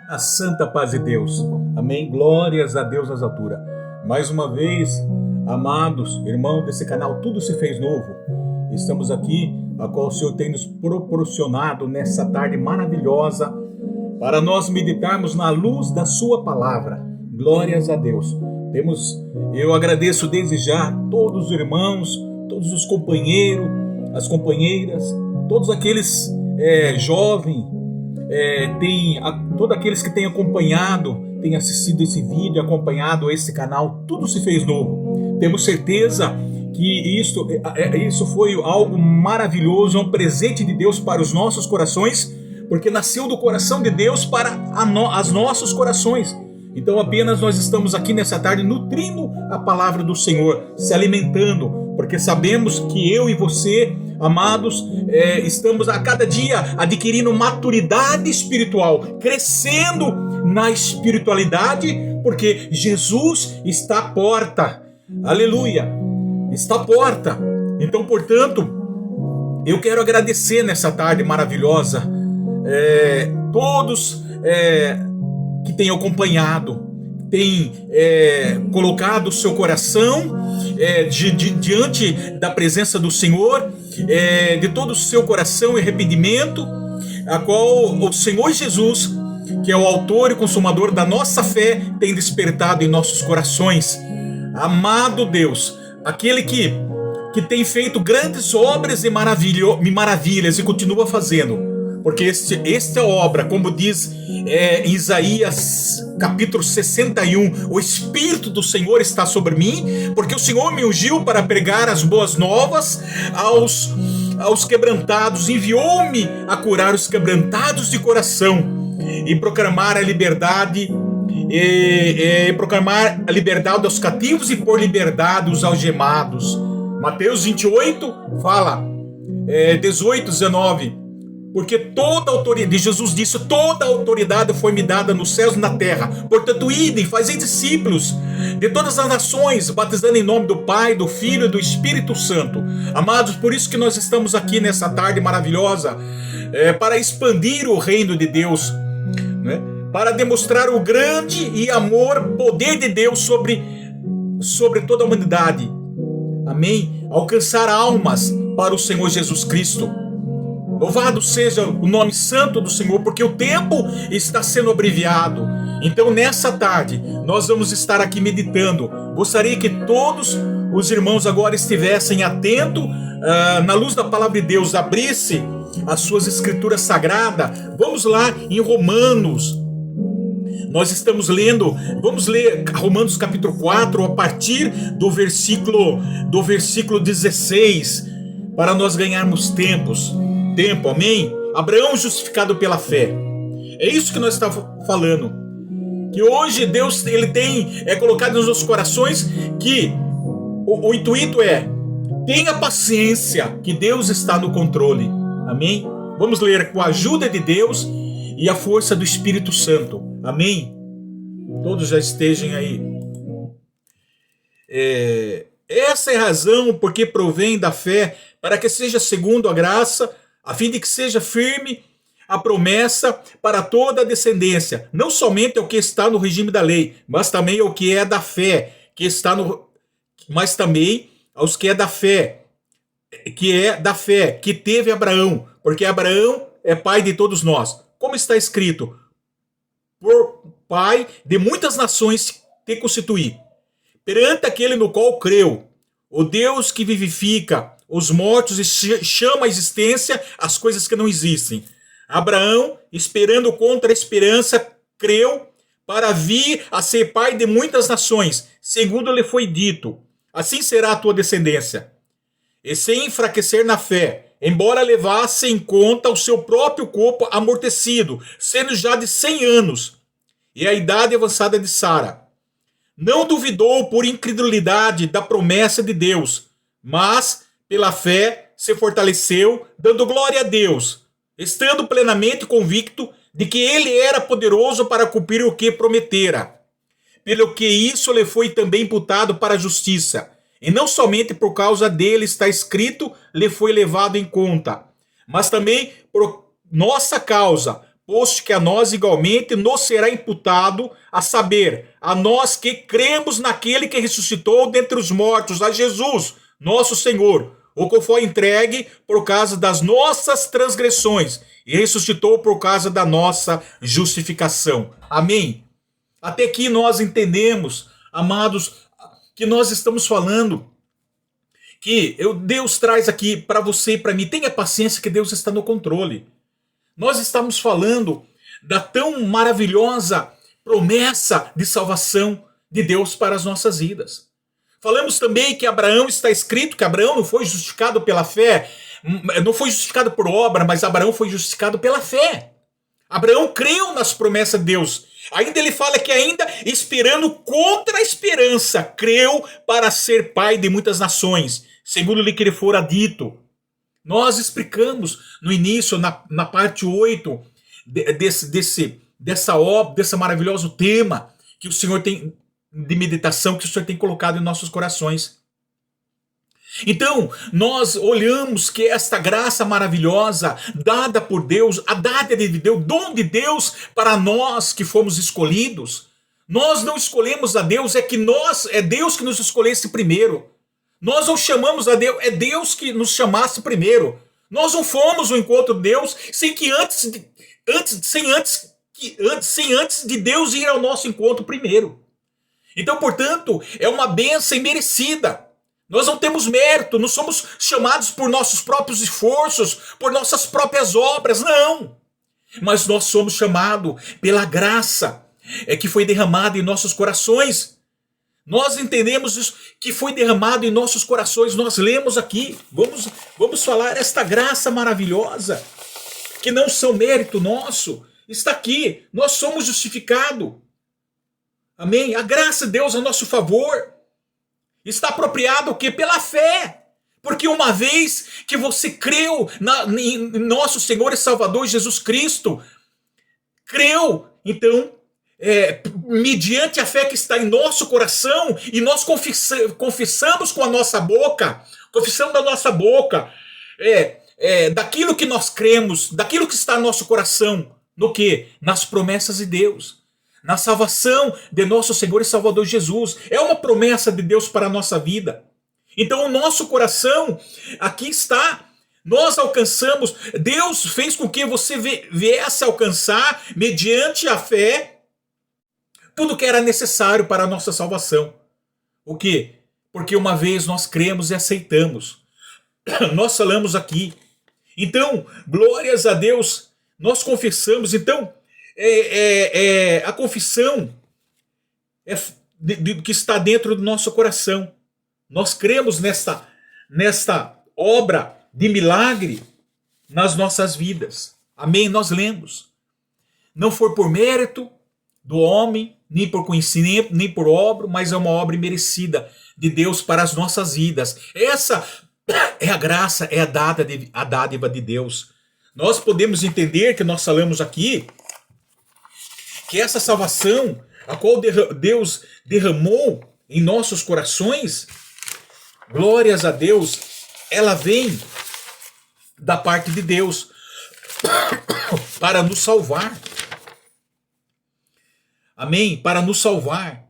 A santa paz de Deus. Amém. Glórias a Deus nas alturas. Mais uma vez, amados irmãos desse canal, tudo se fez novo. Estamos aqui, a qual o Senhor tem nos proporcionado nessa tarde maravilhosa, para nós meditarmos na luz da sua palavra. Glórias a Deus. Eu agradeço desde já todos os irmãos, todos os companheiros, as companheiras, todos aqueles jovens, todos aqueles que têm acompanhado, têm assistido esse vídeo, acompanhado esse canal, tudo se fez novo. Temos certeza que isso foi algo maravilhoso, um presente de Deus para os nossos corações, porque nasceu do coração de Deus para os nossos corações. Então apenas nós estamos aqui nessa tarde nutrindo a palavra do Senhor, se alimentando, porque sabemos que eu e você, amados, estamos a cada dia adquirindo maturidade espiritual, crescendo na espiritualidade, porque Jesus está à porta. Aleluia! Está à porta. Então, portanto, eu quero agradecer nessa tarde maravilhosa todos que têm acompanhado, têm colocado o seu coração diante da presença do Senhor, de todo o seu coração e arrependimento, a qual o Senhor Jesus, que é o autor e consumador da nossa fé, tem despertado em nossos corações. Amado Deus, aquele que tem feito grandes obras e maravilhas e continua fazendo, porque esta obra, como diz em Isaías capítulo 61, o Espírito do Senhor está sobre mim, porque o Senhor me ungiu para pregar as boas novas aos quebrantados, enviou-me a curar os quebrantados de coração e proclamar a liberdade, proclamar a liberdade aos cativos e por liberdade os algemados. Mateus 28 fala, 18, 19, porque toda a autoridade, Jesus disse, toda a autoridade foi me dada nos céus e na terra. Portanto, idem, fazei discípulos de todas as nações, batizando em nome do Pai, do Filho e do Espírito Santo. Amados, por isso que nós estamos aqui nessa tarde maravilhosa, para expandir o reino de Deus, né? Para demonstrar o grande e poder de Deus sobre toda a humanidade. Amém? Alcançar almas para o Senhor Jesus Cristo. Louvado seja o nome santo do Senhor, porque o tempo está sendo abreviado. Então nessa tarde nós vamos estar aqui meditando. Gostaria que todos os irmãos agora estivessem atentos na luz da palavra de Deus, abrisse as suas escrituras sagradas. Vamos lá em Romanos. Nós estamos lendo, vamos ler Romanos capítulo 4 a partir do versículo 16, para nós ganharmos tempo, amém? Abraão justificado pela fé. É isso que nós estamos falando. Que hoje Deus ele tem colocado nos nossos corações que o intuito tenha paciência, que Deus está no controle. Amém? Vamos ler com a ajuda de Deus e a força do Espírito Santo. Amém? Todos já estejam aí. Essa é a razão porque provém da fé, para que seja segundo a graça, a fim de que seja firme a promessa para toda a descendência, não somente ao que está no regime da lei, mas também ao que é da fé, mas também aos que é da fé, que teve Abraão, porque Abraão é pai de todos nós. Como está escrito, por pai de muitas nações te constituí, perante aquele no qual creu, o Deus que vivifica os mortos e chama à existência as coisas que não existem. Abraão, esperando contra a esperança, creu para vir a ser pai de muitas nações, segundo lhe foi dito, assim será a tua descendência. E sem enfraquecer na fé, embora levasse em conta o seu próprio corpo amortecido, sendo já de 100 anos, e a idade avançada de Sara, não duvidou por incredulidade da promessa de Deus, mas pela fé se fortaleceu, dando glória a Deus, estando plenamente convicto de que ele era poderoso para cumprir o que prometera. Pelo que isso lhe foi também imputado para a justiça. E não somente por causa dele está escrito, lhe foi levado em conta, mas também por nossa causa, posto que a nós igualmente nos será imputado, a saber, a nós que cremos naquele que ressuscitou dentre os mortos, a Jesus, nosso Senhor, o qual foi entregue por causa das nossas transgressões e ressuscitou por causa da nossa justificação. Amém? Até aqui nós entendemos, amados, que nós estamos falando que Deus traz aqui para você e para mim. Tenha paciência que Deus está no controle. Nós estamos falando da tão maravilhosa promessa de salvação de Deus para as nossas vidas. Falamos também que Abraão, está escrito que Abraão não foi justificado pela fé, não foi justificado por obra, mas Abraão foi justificado pela fé. Abraão creu nas promessas de Deus. Ainda ele fala que ainda esperando contra a esperança, creu para ser pai de muitas nações, segundo lhe que lhe fora dito. Nós explicamos no início, na parte 8, dessa obra, desse maravilhoso tema que o Senhor tem de meditação, que o Senhor tem colocado em nossos corações. Então, nós olhamos que esta graça maravilhosa, dada por Deus, a dádiva de Deus, dom de Deus para nós que fomos escolhidos, nós não escolhemos a Deus, é Deus que nos escolhesse primeiro. Nós não chamamos a Deus, é Deus que nos chamasse primeiro. Nós não fomos ao encontro de Deus sem antes de Deus ir ao nosso encontro primeiro. Então, portanto, é uma bênção imerecida. Nós não temos mérito, não somos chamados por nossos próprios esforços, por nossas próprias obras, não. Mas nós somos chamados pela graça que foi derramada em nossos corações. Nós entendemos isso, que foi derramado em nossos corações. Nós lemos aqui, vamos falar esta graça maravilhosa, que não são mérito nosso, está aqui, nós somos justificados. Amém? A graça de Deus a nosso favor está apropriado o quê? Pela fé. Porque uma vez que você creu em nosso Senhor e Salvador Jesus Cristo, creu, então, mediante a fé que está em nosso coração, e nós confessamos com a nossa boca, confissamos da nossa boca, daquilo que nós cremos, daquilo que está no nosso coração, no quê? Nas promessas de Deus. Na salvação de nosso Senhor e Salvador Jesus. É uma promessa de Deus para a nossa vida. Então o nosso coração, aqui está, nós alcançamos, Deus fez com que você viesse alcançar, mediante a fé, tudo que era necessário para a nossa salvação. O quê? Porque uma vez nós cremos e aceitamos. Nós falamos aqui. Então, glórias a Deus, nós confessamos, então, a confissão que está dentro do nosso coração. Nós cremos nesta obra de milagre nas nossas vidas. Amém? Nós lemos. Não foi por mérito do homem, nem por conhecimento, nem por obra, mas é uma obra merecida de Deus para as nossas vidas. Essa é a graça, é a dádiva de Deus. Nós podemos entender que nós falamos aqui que essa salvação, a qual Deus derramou em nossos corações, glórias a Deus, ela vem da parte de Deus para nos salvar. Amém? Para nos salvar.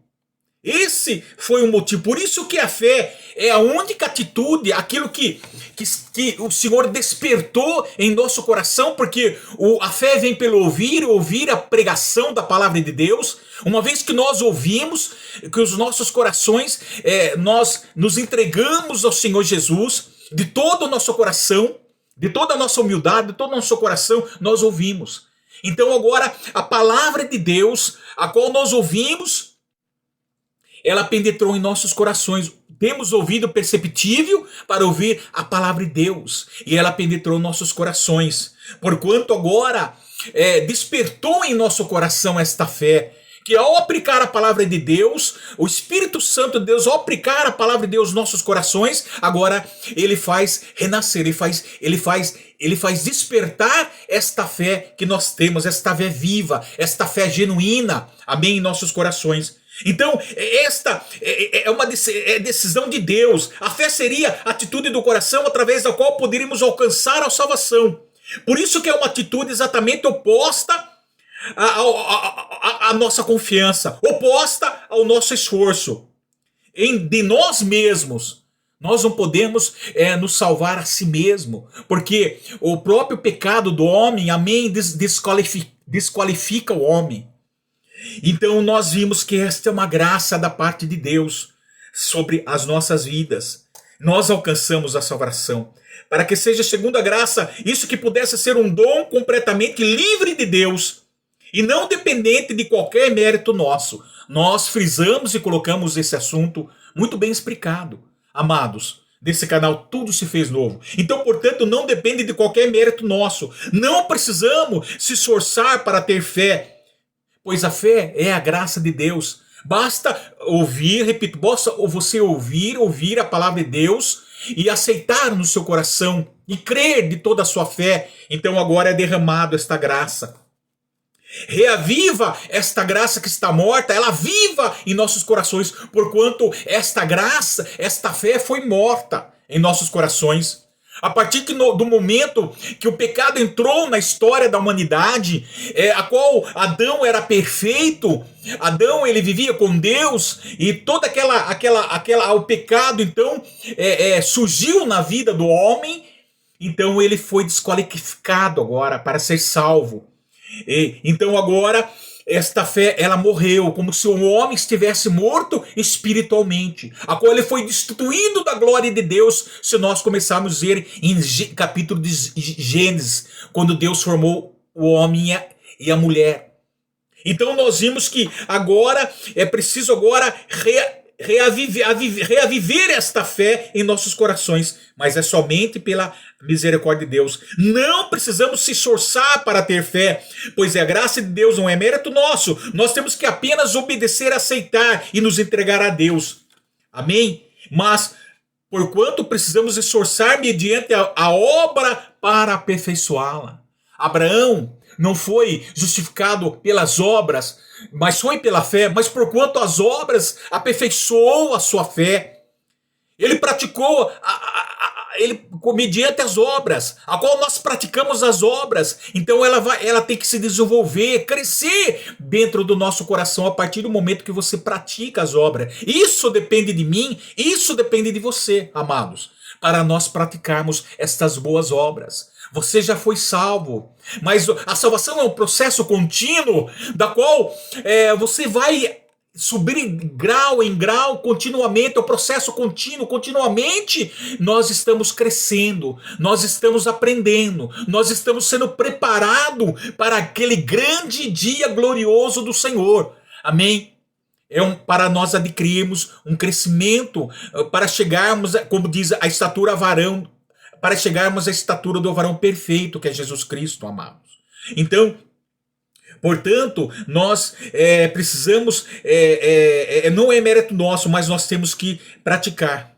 Esse foi o motivo. Por isso que a fé é a única atitude, aquilo que o Senhor despertou em nosso coração, porque a fé vem pelo ouvir a pregação da palavra de Deus. Uma vez que nós ouvimos, que os nossos corações, nós nos entregamos ao Senhor Jesus, de todo o nosso coração, de toda a nossa humildade, de todo o nosso coração, nós ouvimos. Então agora, a palavra de Deus, a qual nós ouvimos, ela penetrou em nossos corações. Temos ouvido perceptível para ouvir a palavra de Deus. E ela penetrou em nossos corações. Porquanto agora despertou em nosso coração esta fé. Que ao aplicar a palavra de Deus, o Espírito Santo de Deus, ao aplicar a palavra de Deus nos nossos corações, agora ele faz renascer, ele faz despertar esta fé que nós temos, esta fé viva, esta fé genuína, amém, em nossos corações. Então, esta é uma decisão de Deus. A fé seria a atitude do coração através da qual poderíamos alcançar a salvação. Por isso que é uma atitude exatamente oposta à nossa confiança, oposta ao nosso esforço. De nós mesmos. Nós não podemos nos salvar a si mesmo, porque o próprio pecado do homem, amém, desqualifica o homem. Então nós vimos que esta é uma graça da parte de Deus sobre as nossas vidas. Nós alcançamos a salvação. Para que seja segundo a graça, isso que pudesse ser um dom completamente livre de Deus e não dependente de qualquer mérito nosso. Nós frisamos e colocamos esse assunto muito bem explicado. Amados, nesse canal tudo se fez novo. Então, portanto, não depende de qualquer mérito nosso. Não precisamos se esforçar para ter fé, pois a fé é a graça de Deus. Basta ouvir, repito, basta você ouvir a palavra de Deus e aceitar no seu coração e crer de toda a sua fé. Então agora é derramado esta graça. Reaviva esta graça que está morta, ela viva em nossos corações, porquanto esta graça, esta fé foi morta em nossos corações. A partir do momento que o pecado entrou na história da humanidade, a qual Adão era perfeito, Adão ele vivia com Deus e toda o pecado então surgiu na vida do homem, então ele foi desqualificado agora para ser salvo. Então agora esta fé ela morreu, como se o homem estivesse morto espiritualmente, a qual ele foi destituído da glória de Deus. Se nós começarmos a ver em capítulo de Gênesis, quando Deus formou o homem e a mulher. Então nós vimos que agora é preciso agora reaviver esta fé em nossos corações, mas é somente pela misericórdia de Deus. Não precisamos se esforçar para ter fé, pois a graça de Deus não é mérito nosso. Nós temos que apenas obedecer, aceitar e nos entregar a Deus. Amém? Mas porquanto precisamos esforçar mediante a obra para aperfeiçoá-la. Abraão não foi justificado pelas obras, mas foi pela fé. Mas porquanto as obras aperfeiçoou a sua fé, ele praticou mediante as obras, a qual nós praticamos as obras. Então ela tem que se desenvolver, crescer dentro do nosso coração a partir do momento que você pratica as obras. Isso depende de mim, isso depende de você, amados, para nós praticarmos estas boas obras. Você já foi salvo, mas a salvação é um processo contínuo, da qual você vai subir grau em grau continuamente, é um processo contínuo, continuamente nós estamos crescendo, nós estamos aprendendo, nós estamos sendo preparados para aquele grande dia glorioso do Senhor. Amém? Para nós adquirirmos um crescimento, para chegarmos, como diz, a estatura varão, para chegarmos à estatura do varão perfeito, que é Jesus Cristo, amados. Então, portanto, nós precisamos, não é mérito nosso, mas nós temos que praticar.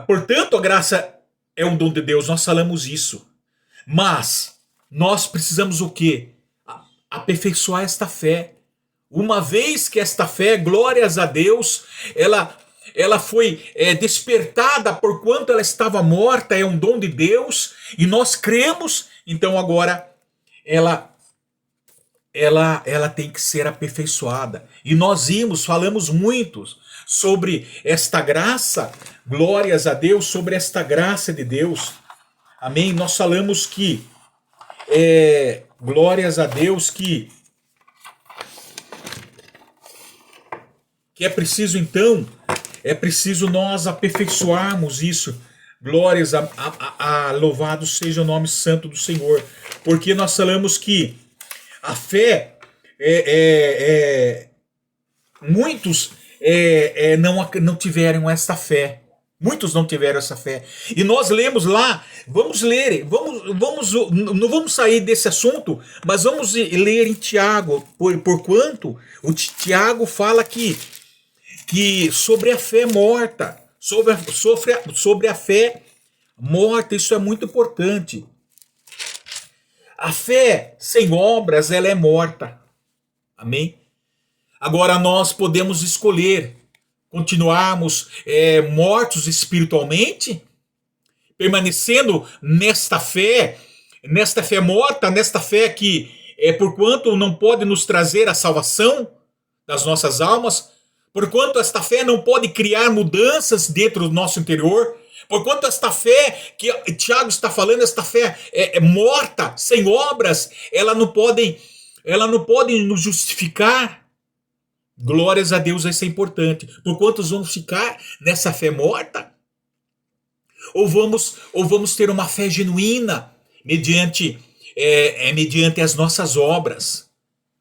Portanto, a graça é um dom de Deus, nós falamos isso. Mas nós precisamos o quê? Aperfeiçoar esta fé. Uma vez que esta fé, glórias a Deus, ela foi despertada porquanto ela estava morta, é um dom de Deus, e nós cremos, então agora ela tem que ser aperfeiçoada. E nós falamos muito sobre esta graça, glórias a Deus, sobre esta graça de Deus. Amém? Nós falamos que, glórias a Deus, que é preciso então, nós aperfeiçoarmos isso. Glórias a louvado seja o nome santo do Senhor. Porque nós falamos que a fé, muitos não tiveram esta fé. Muitos não tiveram essa fé. E nós lemos lá, vamos ler, não vamos sair desse assunto, mas vamos ler em Tiago, porquanto o Tiago fala que sobre a fé morta, sobre a fé morta, isso é muito importante. A fé sem obras, ela é morta. Amém? Agora nós podemos escolher continuarmos mortos espiritualmente, permanecendo nesta fé, nesta fé morta, nesta fé que porquanto não pode nos trazer a salvação das nossas almas, porquanto esta fé não pode criar mudanças dentro do nosso interior, porquanto esta fé que Tiago está falando, esta fé é morta, sem obras, ela não pode nos justificar. Glórias a Deus, isso é importante. Porquanto vamos ficar nessa fé morta? Ou vamos ter uma fé genuína mediante as nossas obras?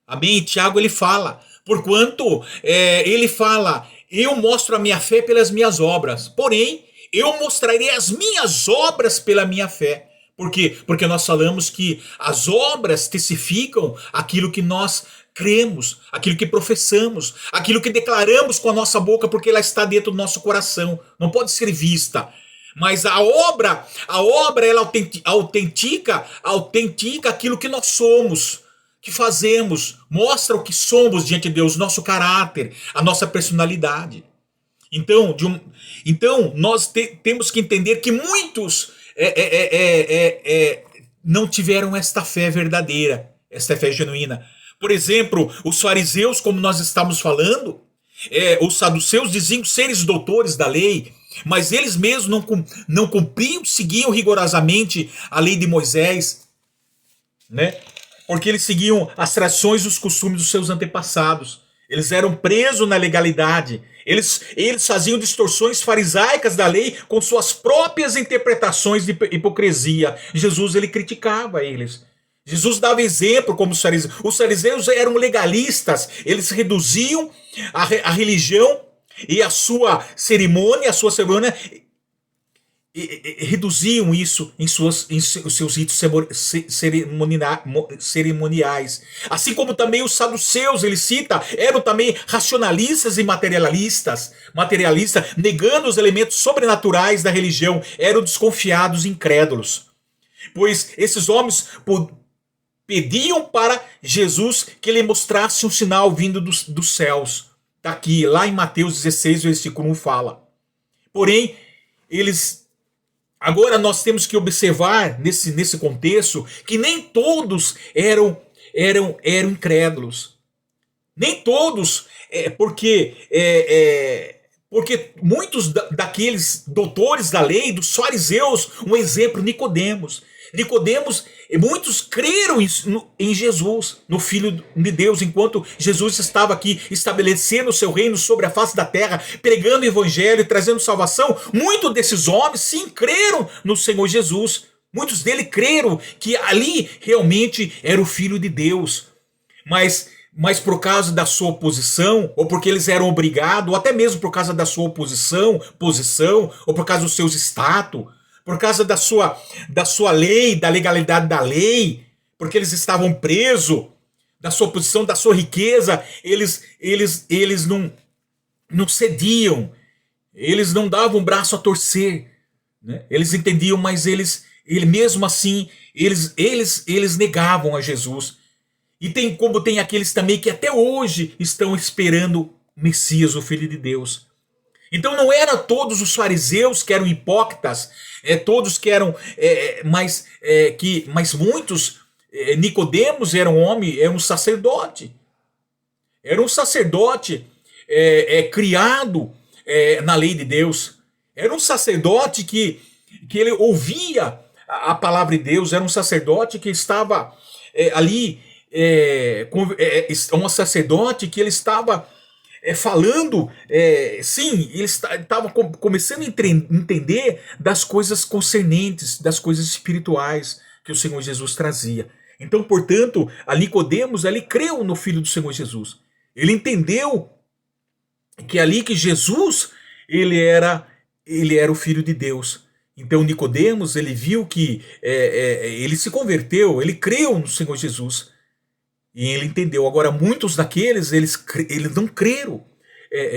Amém? Tiago ele fala, porquanto ele fala, eu mostro a minha fé pelas minhas obras, porém eu mostrarei as minhas obras pela minha fé. Por quê? Porque nós falamos que as obras testificam aquilo que nós cremos, aquilo que professamos, aquilo que declaramos com a nossa boca, porque ela está dentro do nosso coração, não pode ser vista. Mas a obra ela autentica aquilo que nós somos, que fazemos, mostra o que somos diante de Deus, nosso caráter, a nossa personalidade. Então, nós temos que entender que muitos não tiveram esta fé verdadeira, esta fé genuína. Por exemplo, os fariseus, como nós estamos falando, os saduceus diziam seres doutores da lei, mas eles mesmos não cumpriam, seguiam rigorosamente a lei de Moisés, né? Porque eles seguiam as tradições e os costumes dos seus antepassados. Eles eram presos na legalidade. Eles faziam distorções farisaicas da lei com suas próprias interpretações de hipocrisia. Jesus ele criticava eles. Jesus dava exemplo como os fariseus. Os fariseus eram legalistas. Eles reduziam a religião e a sua cerimônia, reduziam isso em seus ritos cerimoniais. Assim como também os saduceus, ele cita, eram também racionalistas e materialistas, negando os elementos sobrenaturais da religião, eram desconfiados e incrédulos. Pois esses homens pediam para Jesus que ele mostrasse um sinal vindo dos céus. Está aqui, lá em Mateus 16, versículo 1 fala. Porém, agora nós temos que observar nesse contexto que nem todos eram incrédulos. Nem todos, porque muitos daqueles doutores da lei, dos fariseus, um exemplo, Nicodemos, muitos creram em Jesus, no Filho de Deus, enquanto Jesus estava aqui estabelecendo o seu reino sobre a face da terra, pregando o evangelho e trazendo salvação. Muitos desses homens, sim, creram no Senhor Jesus. Muitos deles creram que ali realmente era o Filho de Deus. Mas por causa da sua oposição, ou porque eles eram obrigados, ou até mesmo por causa da sua posição, ou por causa dos seus status, por causa da sua lei, da legalidade da lei, porque eles estavam presos, da sua posição, da sua riqueza, eles não cediam, eles não davam o braço a torcer, né? Eles entendiam, mas mesmo assim, eles negavam a Jesus. E tem aqueles também que até hoje estão esperando o Messias, o Filho de Deus. Então não eram todos os fariseus que eram hipócritas, todos que eram, mas muitos, Nicodemos era um homem, era um sacerdote. Era um sacerdote criado na lei de Deus. Era um sacerdote que ele ouvia a palavra de Deus, era um sacerdote que estava ali, um sacerdote que ele estava falando, sim, ele estava começando a entender das coisas concernentes, das coisas espirituais que o Senhor Jesus trazia. Então, portanto, a Nicodemos, ele creu no Filho do Senhor Jesus. Ele entendeu que ali que Jesus, ele era o Filho de Deus. Então, Nicodemos, ele viu que ele se converteu, ele creu no Senhor Jesus. E ele entendeu. Agora, muitos daqueles, eles não creram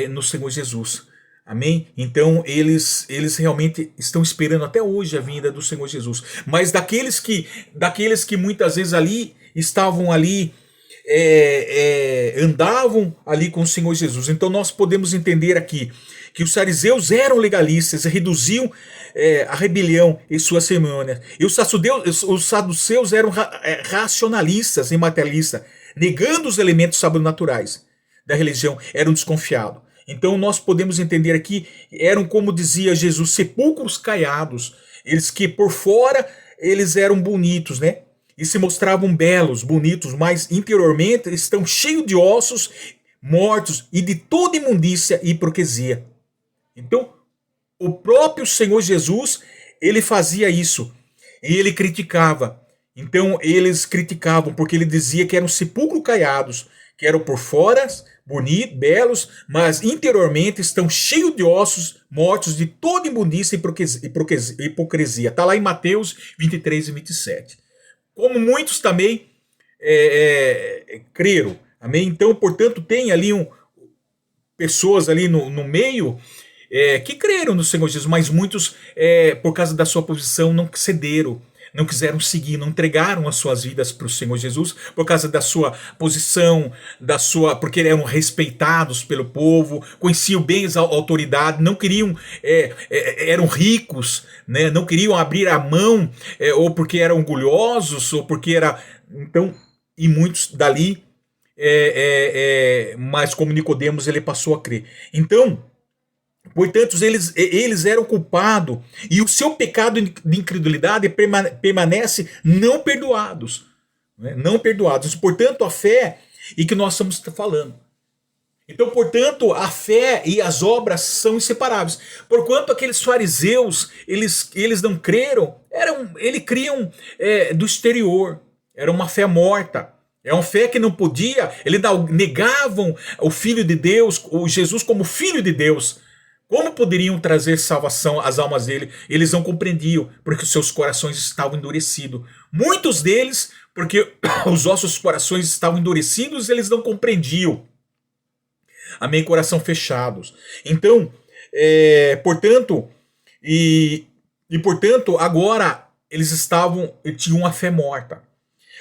no Senhor Jesus. Amém? Então, eles realmente estão esperando até hoje a vinda do Senhor Jesus. Mas daqueles que muitas vezes ali estavam ali andavam ali com o Senhor Jesus. Então nós podemos entender aqui que os fariseus eram legalistas e reduziam a rebelião em suas cerimônias. E os saduceus eram racionalistas e materialistas, negando os elementos sobrenaturais da religião, eram desconfiados. Então nós podemos entender aqui, eram, como dizia Jesus, sepulcros caiados, eles que por fora eles eram bonitos, né? E se mostravam belos, bonitos, mas interiormente estão cheios de ossos mortos e de toda imundícia e hipocrisia. Então, o próprio Senhor Jesus, ele fazia isso. E ele criticava. Então, eles criticavam porque ele dizia que eram sepulcros caiados, que eram por fora bonitos, belos, mas interiormente estão cheios de ossos mortos de toda imundícia e hipocrisia. Está lá em Mateus 23 e 27. Como muitos também creram. Amém? Então, portanto, tem ali pessoas ali no meio que creram no Senhor Jesus, mas muitos, por causa da sua posição, não cederam, não quiseram seguir, não entregaram as suas vidas para o Senhor Jesus, por causa da sua posição, porque eram respeitados pelo povo, conheciam bem a autoridade, não queriam, eram ricos, né, não queriam abrir a mão, ou porque eram orgulhosos, ou porque era. Então, e muitos dali, mas como Nicodemos, ele passou a crer. Então, portanto, eles eram culpados e o seu pecado de incredulidade permanece não perdoados. Né? Não perdoados. Portanto, a fé e que nós estamos falando. Então, portanto, a fé e as obras são inseparáveis. Porquanto aqueles fariseus, eles não creram, eles criam do exterior. Era uma fé morta. É uma fé que não podia, eles negavam o Filho de Deus, o Jesus como Filho de Deus. Como poderiam trazer salvação às almas dele? Eles não compreendiam, porque os seus corações estavam endurecidos. Muitos deles, porque os nossos corações estavam endurecidos, eles não compreendiam. Amém? Coração fechados. Então, portanto, portanto, agora eles tinham uma fé morta.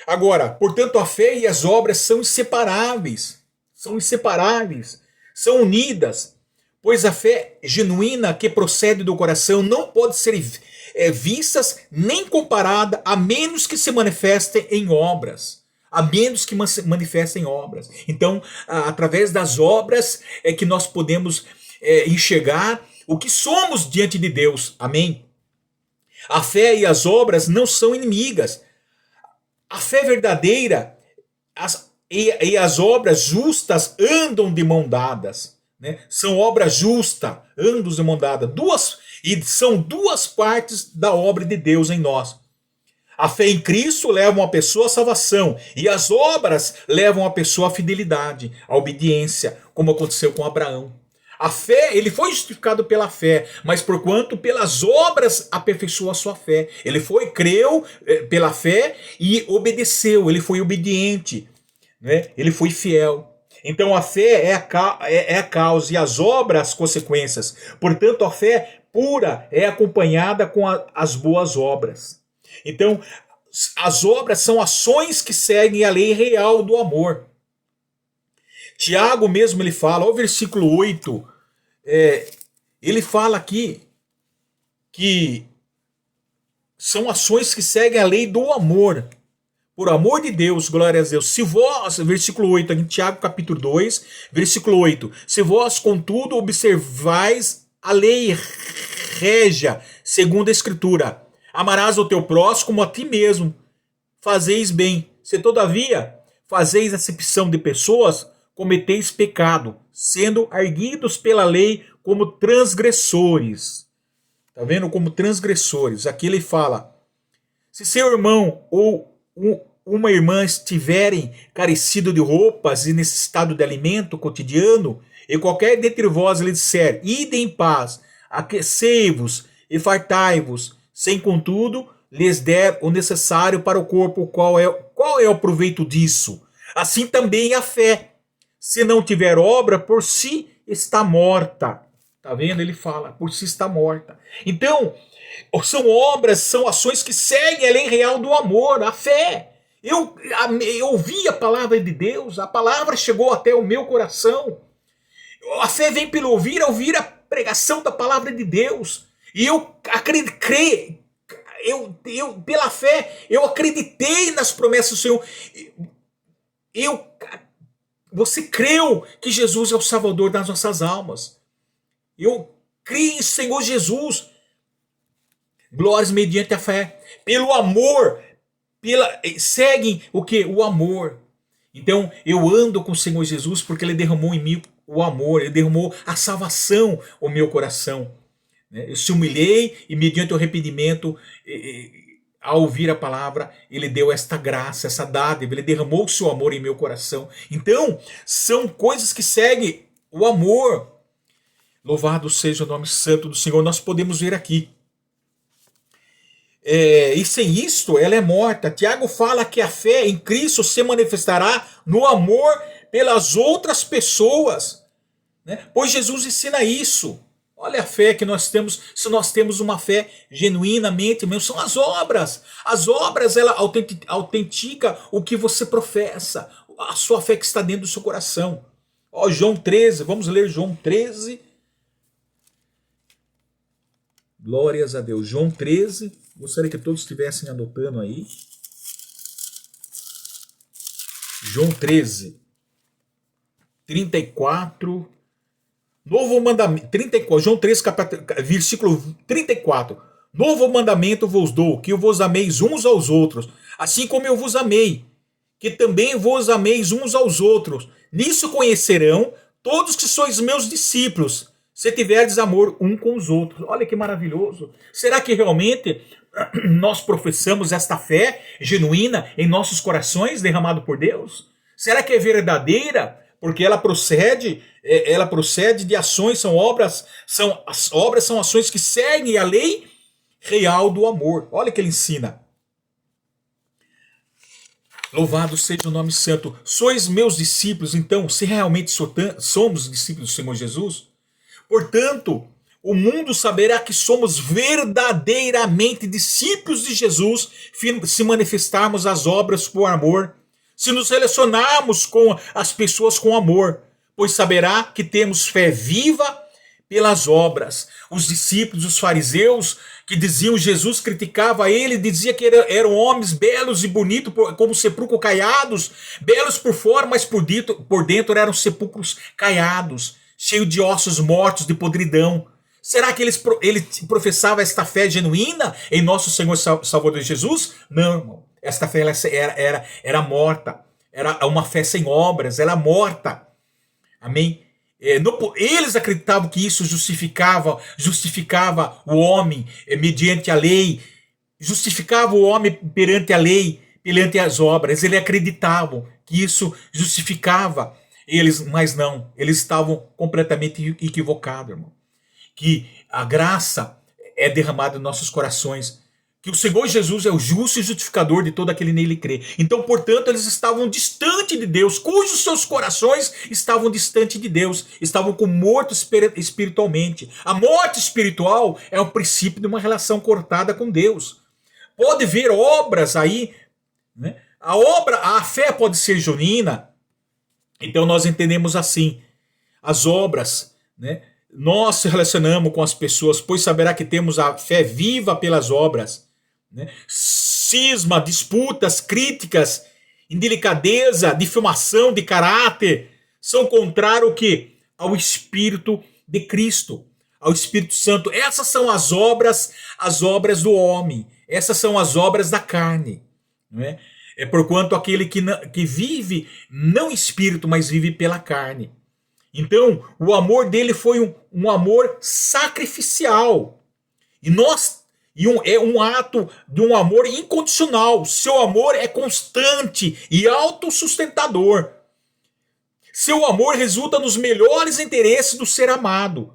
Agora, portanto, a fé e as obras são inseparáveis. São inseparáveis. São unidas. Pois a fé genuína que procede do coração não pode ser vistas nem comparada, a menos que se manifestem em obras. A menos que manifestem em obras. Então, através das obras é que nós podemos enxergar o que somos diante de Deus. Amém? A fé e as obras não são inimigas. A fé verdadeira e as obras justas andam de mão dadas. Né? São obras justas, andam de mão dadas. E são duas partes da obra de Deus em nós. A fé em Cristo leva uma pessoa à salvação. E as obras levam a pessoa à fidelidade, à obediência, como aconteceu com Abraão. A fé, ele foi justificado pela fé, mas porquanto pelas obras aperfeiçoou a sua fé. Ele creu pela fé e obedeceu, ele foi obediente, né? Ele foi fiel. Então a fé é a causa e as obras as consequências. Portanto, a fé pura é acompanhada com as boas obras. Então, as obras são ações que seguem a lei real do amor. Tiago mesmo ele fala, o versículo 8, ele fala aqui que são ações que seguem a lei do amor. Por amor de Deus, glória a Deus. Se vós, versículo 8, aqui em Tiago capítulo 2, versículo 8. Se vós, contudo, observais a lei régia, segundo a Escritura, amarás o teu próximo como a ti mesmo, fazeis bem. Se todavia fazeis acepção de pessoas, cometeis pecado, sendo arguidos pela lei como transgressores. Está vendo? Como transgressores. Aqui ele fala, se seu irmão ou uma irmã estiverem carecido de roupas e necessitado de alimento cotidiano, e qualquer dentre vós lhe disser, ide em paz, aquecei-vos e fartai-vos, sem contudo lhes der o necessário para o corpo, qual é o proveito disso? Assim também a fé, se não tiver obra, por si está morta. Está vendo? Ele fala, por si está morta. Então, são obras, são ações que seguem a lei real do amor, a fé. Eu ouvi a palavra de Deus, a palavra chegou até o meu coração. A fé vem pelo ouvir a pregação da palavra de Deus. E eu acreditei, pela fé, eu acreditei nas promessas do Senhor. Você creu que Jesus é o Salvador das nossas almas. Eu creio em Senhor Jesus. Glórias mediante a fé. Pelo amor. Seguem o que? O amor. Então eu ando com o Senhor Jesus porque Ele derramou em mim o amor. Ele derramou a salvação no meu coração. Eu se humilhei e mediante o arrependimento, ao ouvir a palavra, Ele deu esta graça, essa dádiva. Ele derramou o seu amor em meu coração. Então são coisas que seguem o amor. Louvado seja o nome santo do Senhor. Nós podemos ver aqui. E sem isto ela é morta. Tiago fala que a fé em Cristo se manifestará no amor pelas outras pessoas, né? Pois Jesus ensina isso. Olha a fé que nós temos. Se nós temos uma fé genuinamente mesmo, são as obras. As obras, ela autentica o que você professa, a sua fé que está dentro do seu coração. João 13, vamos ler João 13. Glórias a Deus. João 13. Gostaria que todos estivessem anotando aí. João 13, 34. Novo mandamento. 34, João 13, versículo 34. Novo mandamento vos dou, que vos ameis uns aos outros, assim como eu vos amei, que também vos ameis uns aos outros. Nisso conhecerão todos que sois meus discípulos, se tiverdes amor um com os outros. Olha que maravilhoso. Será que realmente nós professamos esta fé genuína em nossos corações, derramado por Deus? Será que é verdadeira? Porque ela procede de ações, as obras são ações que seguem a lei real do amor. Olha que ele ensina. Louvado seja o nome santo. Sois meus discípulos, então, se realmente somos discípulos do Senhor Jesus? Portanto, o mundo saberá que somos verdadeiramente discípulos de Jesus se manifestarmos as obras por amor, se nos relacionarmos com as pessoas com amor, pois saberá que temos fé viva pelas obras. Os discípulos, os fariseus, que diziam Jesus criticava ele, dizia que eram homens belos e bonitos, como sepulcros caiados, belos por fora, mas por dentro eram sepulcros caiados, cheios de ossos mortos, de podridão. Será que ele professava esta fé genuína em nosso Senhor Salvador Jesus? Não, irmão. Esta fé era morta. Era uma fé sem obras, era morta. Amém? Eles acreditavam que isso justificava o homem mediante a lei, justificava o homem perante a lei, perante as obras. Eles acreditavam que isso justificava eles, mas não. Eles estavam completamente equivocados, irmão. Que a graça é derramada em nossos corações, que o Senhor Jesus é o justo e justificador de todo aquele nele crê. Então, portanto, eles estavam distante de Deus, cujos seus corações estavam distante de Deus, estavam com mortos espiritualmente. A morte espiritual é o princípio de uma relação cortada com Deus. Pode ver obras aí, né? A fé pode ser genuína. Então nós entendemos assim, as obras, né? Nós se relacionamos com as pessoas, pois saberá que temos a fé viva pelas obras, né? Cisma, disputas, críticas, indelicadeza, difamação de caráter são contrários ao Espírito de Cristo, ao Espírito Santo. Essas são as obras do homem. Essas são as obras da carne, não é? É porquanto aquele que vive não espírito, mas vive pela carne. Então, o amor dele foi um amor sacrificial. É um ato de um amor incondicional. Seu amor é constante e autossustentador. Seu amor resulta nos melhores interesses do ser amado.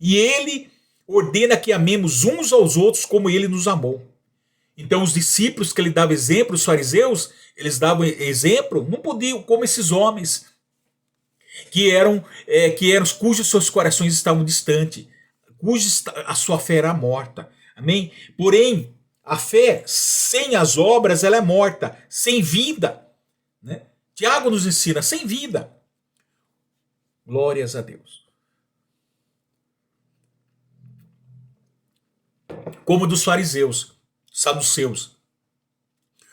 E ele ordena que amemos uns aos outros como ele nos amou. Então os discípulos que ele dava exemplo, os fariseus, eles davam exemplo, não podiam, como esses homens, cujos seus corações estavam distantes, a sua fé era morta. Amém? Porém, A fé sem as obras, ela é morta, sem vida, né? Tiago nos ensina, sem vida. Glórias a Deus. Como dos fariseus, saduceus.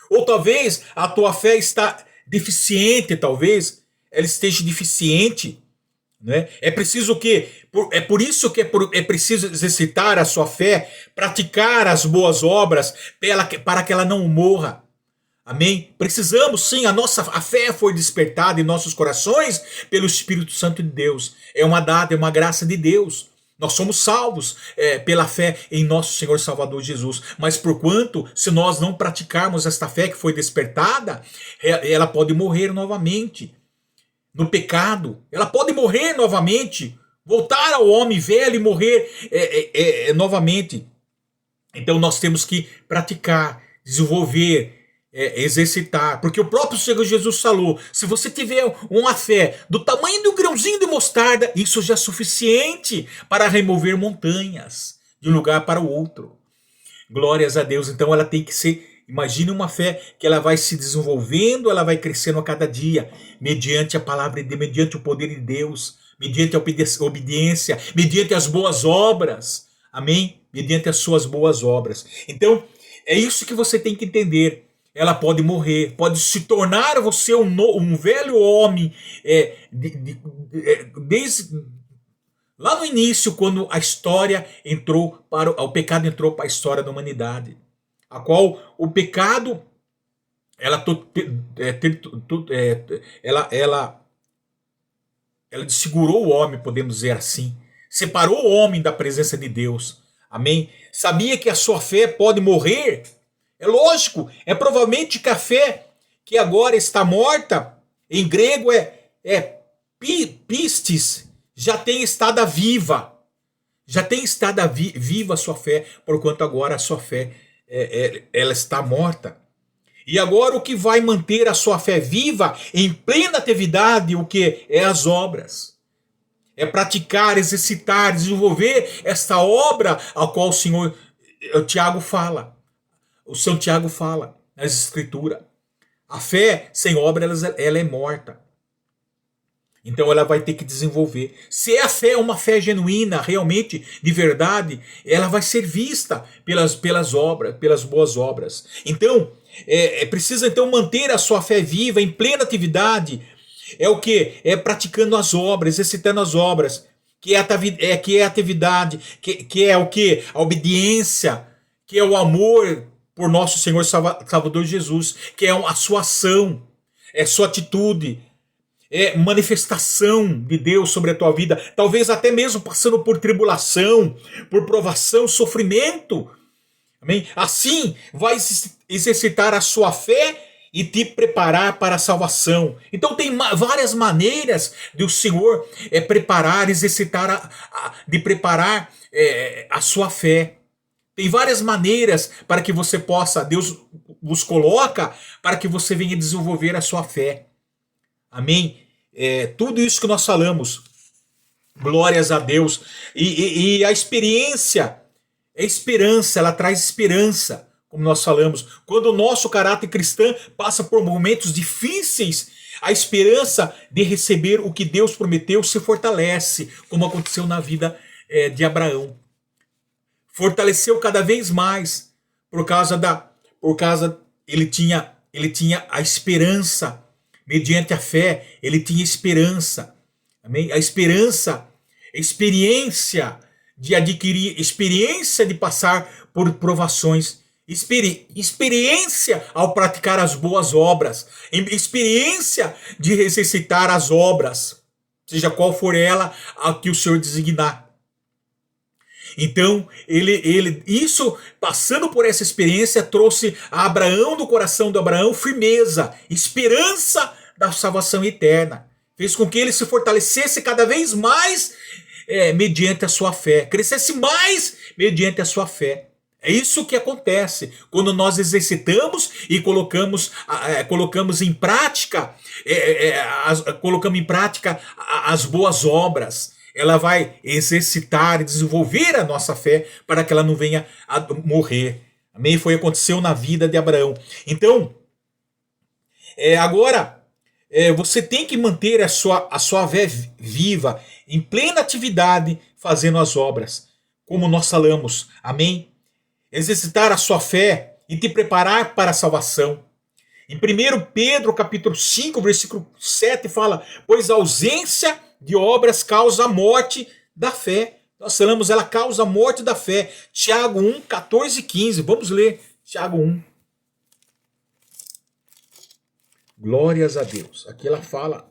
Ou talvez a tua fé está deficiente, talvez ela esteja deficiente, né? É preciso o quê? É por isso que é preciso exercitar a sua fé, praticar as boas obras para que ela não morra. Amém? Precisamos sim, a fé foi despertada em nossos corações pelo Espírito Santo de Deus. É uma dádiva, é uma graça de Deus. Nós somos salvos pela fé em nosso Senhor Salvador Jesus. Mas porquanto, se nós não praticarmos esta fé que foi despertada, ela pode morrer novamente no pecado. Ela pode morrer novamente, voltar ao homem velho e morrer novamente. Então nós temos que praticar, desenvolver, exercitar, porque o próprio Senhor Jesus falou: se você tiver uma fé do tamanho de um grãozinho de mostarda, isso já é suficiente para remover montanhas de um lugar para o outro. Glórias a Deus. Então ela tem que ser, imagine uma fé que ela vai se desenvolvendo, ela vai crescendo a cada dia, mediante a palavra de Deus, mediante o poder de Deus, mediante a obediência, mediante as boas obras, amém? Mediante as suas boas obras. Então é isso que você tem que entender. Ela pode morrer, pode se tornar você um velho homem, desde lá no início, quando a história o pecado entrou para a história da humanidade, a qual o pecado ela desfigurou o homem, podemos dizer assim, separou o homem da presença de Deus. Amém? Sabia que a sua fé pode morrer? É lógico, é provavelmente que a fé que agora está morta, em grego pistis, já tem estado viva. Já tem estado viva a sua fé, porquanto agora a sua fé ela está morta. E agora o que vai manter a sua fé viva em plena atividade, o que? É as obras. É praticar, exercitar, desenvolver esta obra a qual o Tiago fala. O São Tiago fala nas Escrituras. A fé sem obra ela é morta. Então ela vai ter que desenvolver. Se a fé é uma fé genuína, realmente, de verdade, ela vai ser vista pelas obras, pelas boas obras. Então, precisa então manter a sua fé viva, em plena atividade. É o que? É praticando as obras, exercitando as obras, que é a atividade, que é o que? A obediência, que é o amor por nosso Senhor Salvador Jesus, que é a sua ação, é sua atitude, é manifestação de Deus sobre a tua vida, talvez até mesmo passando por tribulação, por provação, sofrimento. Amém? Assim vai exercitar a sua fé e te preparar para a salvação. Então tem várias maneiras de o Senhor preparar, exercitar, de preparar a sua fé. Tem várias maneiras para que você possa, Deus vos coloca para que você venha desenvolver a sua fé. Amém? Tudo isso que nós falamos, glórias a Deus. E a experiência, esperança, ela traz esperança, como nós falamos. Quando o nosso caráter cristão passa por momentos difíceis, a esperança de receber o que Deus prometeu se fortalece, como aconteceu na vida de Abraão. Fortaleceu cada vez mais por causa ele tinha a esperança, mediante a fé, ele tinha esperança. Amém? A esperança, experiência de adquirir, experiência de passar por provações, experiência ao praticar as boas obras, experiência de exercitar as obras, seja qual for ela a que o Senhor designar. Então, isso, passando por essa experiência, trouxe a Abraão, do coração de Abraão, firmeza, esperança da salvação eterna. Fez com que ele se fortalecesse cada vez mais mediante a sua fé, crescesse mais mediante a sua fé. É isso que acontece quando nós exercitamos e colocamos em prática, as boas obras. Ela vai exercitar e desenvolver a nossa fé para que ela não venha a morrer. Amém? Aconteceu na vida de Abraão. Então, agora, você tem que manter a sua fé viva, em plena atividade, fazendo as obras, como nós falamos. Amém? Exercitar a sua fé e te preparar para a salvação. Em 1 Pedro capítulo 5, versículo 7 fala: pois a ausência de obras causa a morte da fé. Nós falamos, ela causa a morte da fé. Tiago 1, 14 e 15. Vamos ler Tiago 1. Glórias a Deus. Aqui ela fala.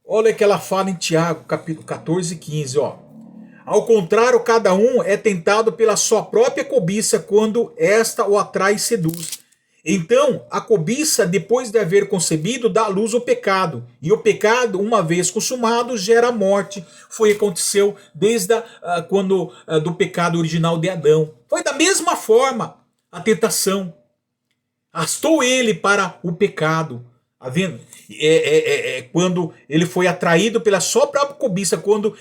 Olha que ela fala em Tiago capítulo 14 e 15. Ó. Ao contrário, cada um é tentado pela sua própria cobiça quando esta o atrai e seduz. Então, a cobiça, depois de haver concebido, dá à luz o pecado. E o pecado, uma vez consumado, gera a morte. Foi o que aconteceu desde do pecado original de Adão. Foi da mesma forma a tentação. Arrastou ele para o pecado. Tá vendo? Quando ele foi atraído pela sua própria cobiça, quando